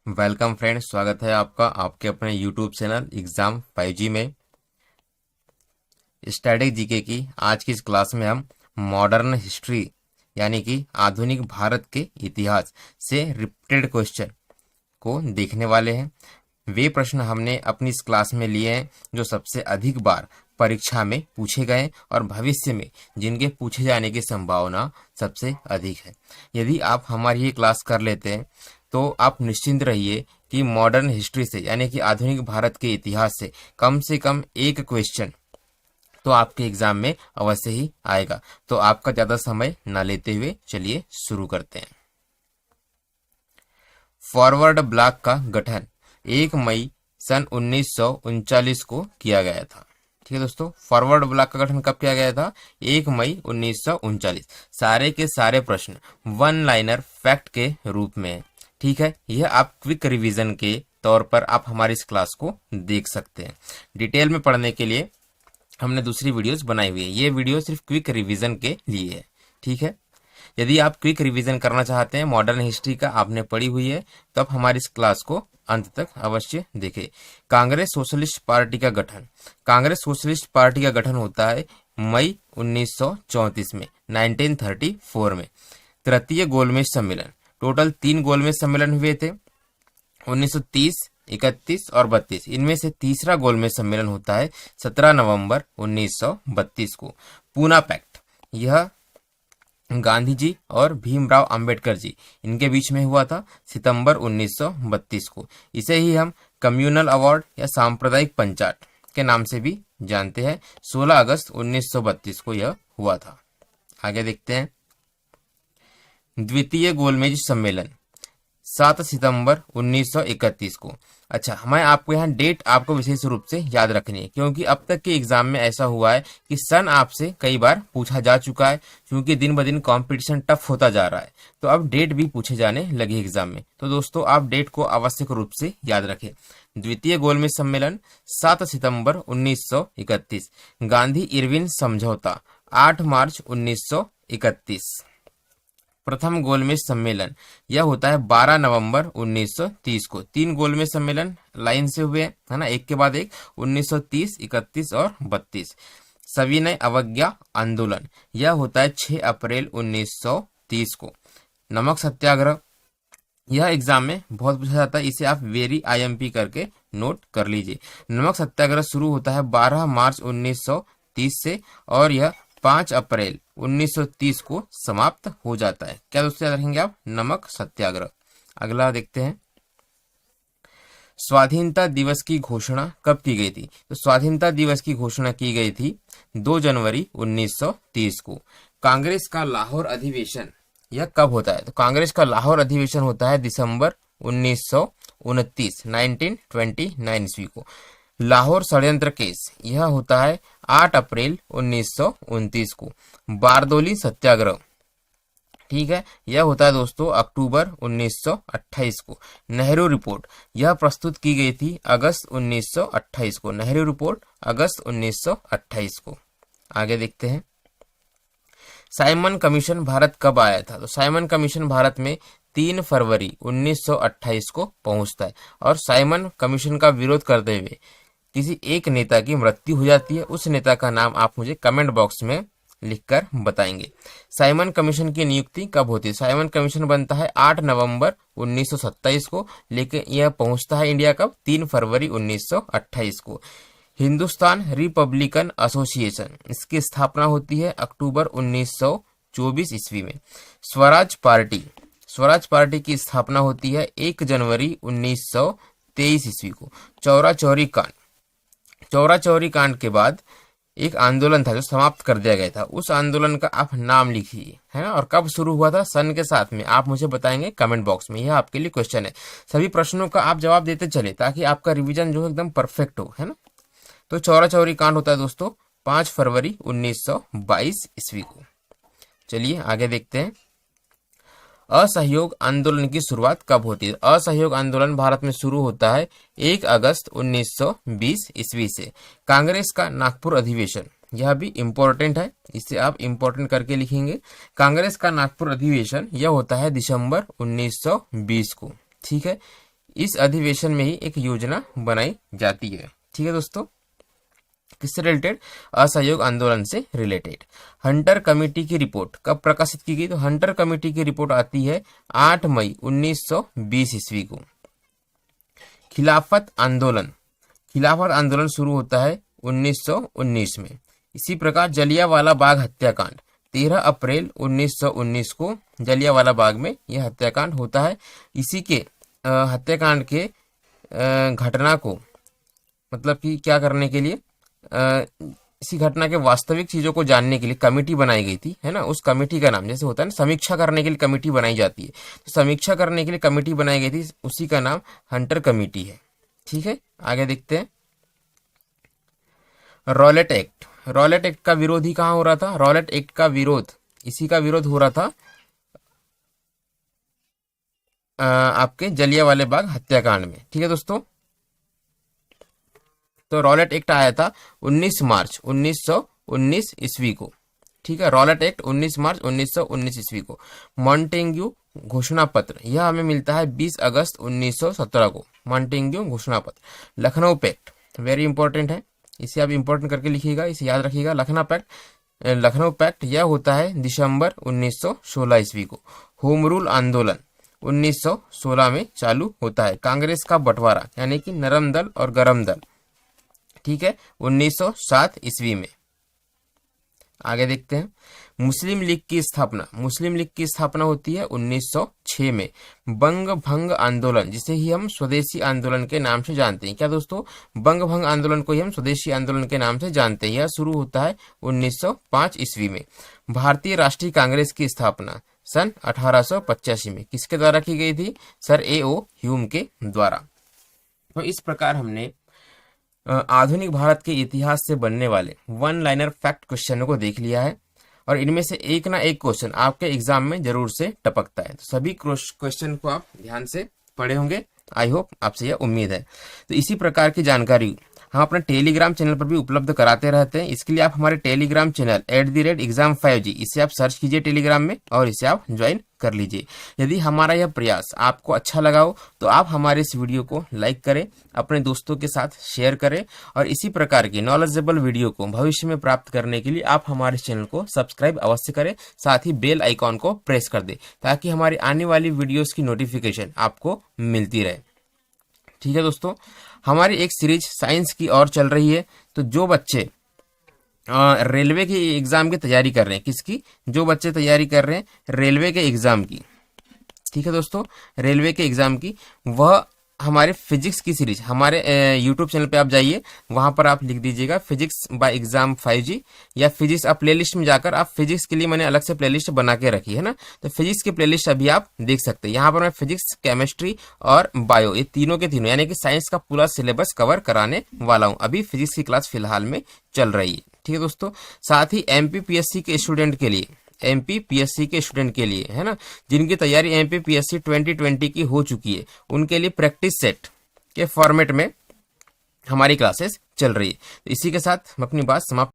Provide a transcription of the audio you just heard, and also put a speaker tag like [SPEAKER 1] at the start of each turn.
[SPEAKER 1] Welcome friends, स्वागत है आपका आपके अपने यूट्यूब चैनल एग्जाम 5G में स्टैटिक जीके की। आज की इस क्लास में हम मॉडर्न हिस्ट्री यानी कि आधुनिक भारत के इतिहास से रिपीटेड क्वेश्चन को देखने वाले हैं। वे प्रश्न हमने अपनी इस क्लास में लिए हैं जो सबसे अधिक बार परीक्षा में पूछे गए और भविष्य में जिनके पूछे जाने की संभावना सबसे अधिक है। यदि आप हमारी ये क्लास कर लेते हैं तो आप निश्चिंत रहिए कि मॉडर्न हिस्ट्री से यानी कि आधुनिक भारत के इतिहास से कम एक क्वेश्चन तो आपके एग्जाम में अवश्य ही आएगा। तो आपका ज्यादा समय न लेते हुए चलिए शुरू करते हैं। फॉरवर्ड ब्लॉक का गठन 1 मई सन 1939 को किया गया था। ठीक है दोस्तों, फॉरवर्ड ब्लॉक का गठन कब किया गया था? 1 मई 1939। सारे के सारे प्रश्न वन लाइनर फैक्ट के रूप में है। ठीक है, यह आप क्विक रिवीजन के तौर पर आप हमारी इस क्लास को देख सकते हैं। डिटेल में पढ़ने के लिए हमने दूसरी वीडियोस बनाई हुई है। ये वीडियो सिर्फ क्विक रिवीजन के लिए है। ठीक है, यदि आप क्विक रिवीजन करना चाहते हैं, मॉडर्न हिस्ट्री का आपने पढ़ी हुई है, तो आप हमारी इस क्लास को अंत तक अवश्य देखें। कांग्रेस सोशलिस्ट पार्टी का गठन। कांग्रेस सोशलिस्ट पार्टी का गठन होता है मई 1934 में, 1934 में। तृतीय गोलमेज सम्मेलन, टोटल 3 गोलमेज सम्मेलन हुए थे 1930, 31 और 32। इनमें से तीसरा गोलमेज सम्मेलन होता है 17 नवंबर 1932 को। पूना पैक्ट, यह गांधी जी और भीमराव अंबेडकर जी इनके बीच में हुआ था सितंबर 1932 को। इसे ही हम कम्युनल अवार्ड या सांप्रदायिक पंचाट के नाम से भी जानते हैं। 16 अगस्त 1932 को यह हुआ था। आगे देखते हैं। द्वितीय गोलमेज सम्मेलन 7 सितंबर 1931 को। अच्छा, मैं आपको यहाँ डेट आपको विशेष रूप से याद रखनी है, क्योंकि अब तक के एग्जाम में ऐसा हुआ है कि सन आपसे कई बार पूछा जा चुका है। क्योंकि दिन ब दिन कंपटीशन टफ होता जा रहा है, तो अब डेट भी पूछे जाने लगे एग्जाम में। तो दोस्तों, आप डेट को आवश्यक रूप से याद रखें। द्वितीय गोलमेज सम्मेलन 7 सितंबर 1931। गांधी इरविन समझौता 8 मार्च 1931। प्रथम गोलमेज सम्मेलन यह होता है 12 नवंबर 1930 को। 3 गोलमेज सम्मेलन लाइन से हुए है ना, एक के बाद एक, 1930, 31 और 32। सविनय अवज्ञा आंदोलन यह होता है 6 अप्रैल 1930 को। नमक सत्याग्रह, यह एग्जाम में बहुत पूछा जाता है, इसे आप वेरी आईएमपी करके नोट कर लीजिए। नमक सत्याग्रह शुरू होता है 12 मार्च 1930 से और यह 5 अप्रैल 1930 को समाप्त हो जाता है। क्या दोस्तों याद रखेंगे आप? नमक सत्याग्रह। अगला देखते हैं। स्वाधीनता दिवस की घोषणा कब की गई थी? तो स्वाधीनता दिवस की घोषणा की गई थी 2 जनवरी 1930 को। कांग्रेस का लाहौर अधिवेशन यह कब होता है? तो कांग्रेस का लाहौर अधिवेशन होता है दिसंबर 1929, 1929 ईस्वी को। लाहौर षड्यंत्र केस यह होता है 8 अप्रैल 1929 को। बारदोली सत्याग्रह, ठीक है, यह होता है दोस्तों अक्टूबर 1928 को। नेहरू रिपोर्ट यह प्रस्तुत की गई थी अगस्त 1928 को। नेहरू रिपोर्ट अगस्त 1928 को। आगे देखते हैं। साइमन कमीशन भारत कब आया था? तो साइमन कमीशन भारत में 3 फरवरी 1928 को पहुंचता है और साइमन कमीशन का विरोध करते हुए किसी एक नेता की मृत्यु हो जाती है। उस नेता का नाम आप मुझे कमेंट बॉक्स में लिखकर बताएंगे। साइमन कमीशन की नियुक्ति कब होती है? साइमन कमीशन बनता है 8 नवंबर 1927 को, लेकिन यह पहुंचता है इंडिया कब? 3 फरवरी 1928 को। हिंदुस्तान रिपब्लिकन एसोसिएशन, इसकी स्थापना होती है अक्टूबर 1924 ईस्वी में। स्वराज पार्टी की स्थापना होती है 1 जनवरी 1923 ईस्वी को। चौरा चौरी कांड के बाद एक आंदोलन था जो समाप्त कर दिया गया था। उस आंदोलन का आप नाम लिखिए, है ना, और कब शुरू हुआ था सन के साथ में आप मुझे बताएंगे कमेंट बॉक्स में। यह आपके लिए क्वेश्चन है। सभी प्रश्नों का आप जवाब देते चले ताकि आपका रिवीजन जो है एकदम परफेक्ट हो, है ना। तो चौरा चौरी कांड होता है दोस्तों 5 फरवरी 1922 ईस्वी को। चलिए आगे देखते हैं। असहयोग आंदोलन की शुरुआत कब होती है? असहयोग आंदोलन भारत में शुरू होता है 1 अगस्त 1920 ईस्वी से। कांग्रेस का नागपुर अधिवेशन यह भी इंपॉर्टेंट है, इसे आप इंपॉर्टेंट करके लिखेंगे। कांग्रेस का नागपुर अधिवेशन यह होता है दिसंबर 1920 को। ठीक है, इस अधिवेशन में ही एक योजना बनाई जाती है। ठीक है दोस्तों, किससे रिलेटेड? असहयोग आंदोलन से रिलेटेड। हंटर कमेटी की रिपोर्ट कब प्रकाशित की गई? तो हंटर कमेटी की रिपोर्ट आती है 8 मई 1920 ईस्वी को। खिलाफत आंदोलन शुरू होता है 1919 में। इसी प्रकार जलियांवाला बाग हत्याकांड 13 अप्रैल 1919 को जलियांवाला बाग में यह हत्याकांड होता है। इसी के हत्याकांड के घटना को मतलब कि क्या करने के लिए, इसी घटना के वास्तविक चीजों को जानने के लिए कमेटी बनाई गई थी, है ना। उस कमेटी का नाम, जैसे होता है ना समीक्षा करने के लिए कमेटी बनाई जाती है, तो समीक्षा करने के लिए कमेटी बनाई गई थी, उसी का नाम हंटर कमेटी है। ठीक है, आगे देखते हैं। रॉलेट एक्ट का विरोध ही कहां हो रहा था? रॉलेट एक्ट का विरोध, इसी का विरोध हो रहा था आपके जलियांवाला बाग हत्याकांड में। ठीक है दोस्तों, तो रॉलेट एक्ट आया था 19 मार्च 1919 ईस्वी को। ठीक है, रॉलेट एक्ट 19 मार्च 1919 ईस्वी को। मॉन्टेग्यू घोषणा पत्र, यह हमें मिलता है 20 अगस्त 1917 को। मॉन्टेग्यू घोषणा पत्र। लखनऊ पैक्ट वेरी इंपॉर्टेंट है, इसे आप इंपॉर्टेंट करके लिखिएगा, इसे याद रखिएगा। लखनऊ पैक्ट यह होता है दिसंबर 1916 ईस्वी को। होम रूल आंदोलन 1916 में चालू होता है। कांग्रेस का बंटवारा यानी कि नरम दल और गरम दल, ठीक है, 1907 ईस्वी में। आगे देखते हैं। मुस्लिम लीग की स्थापना होती है 1906 में। बंग भंग आंदोलन, जिसे ही हम स्वदेशी आंदोलन के नाम से जानते हैं। क्या दोस्तों? बंग भंग आंदोलन को ही हम स्वदेशी आंदोलन के नाम से जानते हैं। यह शुरू होता है 1905 ईस्वी में। भारतीय राष्ट्रीय कांग्रेस की स्थापना सन 1885 में किसके द्वारा की गई थी? Sir A.O. ह्यूम के द्वारा। तो इस प्रकार हमने आधुनिक भारत के इतिहास से बनने वाले वन लाइनर फैक्ट क्वेश्चनों को देख लिया है, और इनमें से एक ना एक क्वेश्चन आपके एग्जाम में जरूर से टपकता है। तो सभी क्वेश्चन को आप ध्यान से पढ़े होंगे, आई होप, आपसे यह उम्मीद है। तो इसी प्रकार की जानकारी हम अपने टेलीग्राम चैनल पर भी उपलब्ध कराते रहते हैं। इसके लिए आप हमारे टेलीग्राम चैनल @exam5g, इसे आप सर्च कीजिए टेलीग्राम में और इसे आप ज्वाइन कर लीजिए। यदि हमारा यह प्रयास आपको अच्छा लगा हो तो आप हमारे इस वीडियो को लाइक करें, अपने दोस्तों के साथ शेयर करें, और इसी प्रकार की नॉलेजेबल वीडियो को भविष्य में प्राप्त करने के लिए आप हमारे चैनल को सब्सक्राइब अवश्य करें, साथ ही बेल आइकॉन को प्रेस कर दें ताकि हमारी आने वाली वीडियोस की नोटिफिकेशन आपको मिलती रहे। ठीक है दोस्तों, हमारी एक सीरीज साइंस की और चल रही है। तो जो बच्चे रेलवे के एग्जाम की तैयारी कर रहे हैं, किसकी? जो बच्चे तैयारी कर रहे हैं रेलवे के एग्जाम की, ठीक है दोस्तों, रेलवे के एग्जाम की, वह हमारे फिजिक्स की सीरीज हमारे यूट्यूब चैनल पे आप जाइए, वहां पर आप लिख दीजिएगा फिजिक्स बाय एग्जाम 5G, या फिजिक्स आप प्लेलिस्ट में जाकर, आप फिजिक्स के लिए मैंने अलग से प्लेलिस्ट बना के रखी है ना, तो फिजिक्स की प्लेलिस्ट अभी आप देख सकते हैं। यहाँ पर मैं फिजिक्स, केमिस्ट्री और बायो, ये तीनों के तीनों यानी कि साइंस का पूरा सिलेबस कवर कराने वाला हूँ। अभी फिजिक्स की क्लास फिलहाल में चल रही है। ठीक है दोस्तों, साथ ही MPPSC के स्टूडेंट के लिए, MPPSC के स्टूडेंट के लिए, है ना, जिनकी तैयारी MPPSC 2020 की हो चुकी है, उनके लिए प्रैक्टिस सेट के फॉर्मेट में हमारी क्लासेस चल रही है। तो इसी के साथ हम अपनी बात समाप्त